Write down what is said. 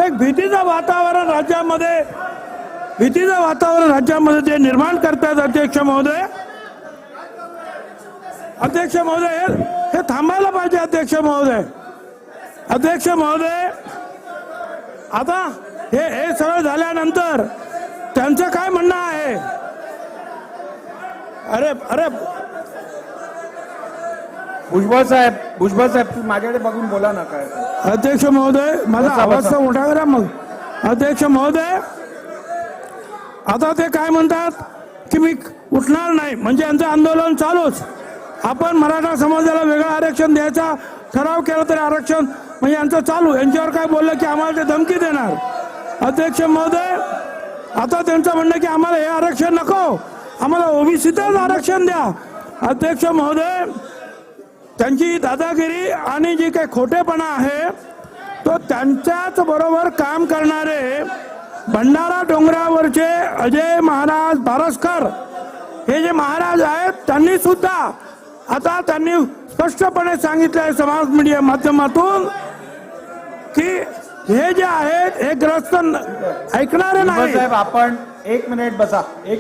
एक भीतीचं वातावरण राज्यामध्ये ते निर्माण करतात अध्यक्ष महोदय. अध्यक्ष महोदय हे थांबायला पाहिजे. अध्यक्ष महोदय आता हे सगळं झाल्यानंतर त्यांचं काय म्हणणं आहे? अरे भुजबळ साहेब माझ्याकडे बघून बोला ना. काय अध्यक्ष महोदय माझा आवाज तर मोठा करा मग. अध्यक्ष महोदय आता ते काय म्हणतात की मी उठणार नाही, म्हणजे यांचं आंदोलन चालूच. आपण मराठा समाजाला वेगळं आरक्षण द्यायचा ठराव केला तरी आरक्षण म्हणजे यांचं चालू. यांच्यावर काय बोललं की आम्हाला ते धमकी देणार. अध्यक्ष महोदय आता त्यांचं म्हणणं की आम्हाला हे आरक्षण नको, आम्हाला ओबीसीतच आरक्षण द्या. अध्यक्ष महोदय त्यांची दादागिरी आणि जी काही खोटेपणा आहे तो त्यांच्याच बरोबर काम करणारे भंडारा डोंगरावरचे अजय महाराज बारसकर हे जे महाराज आहेत त्यांनी सुद्धा आता स्पष्टपणे सांगितलंय समाज मीडिया माध्यमातून की हे जे आहेत हे ग्रस्त ऐकणारे नाही. साहेब आपण 1 मिनिट बसा.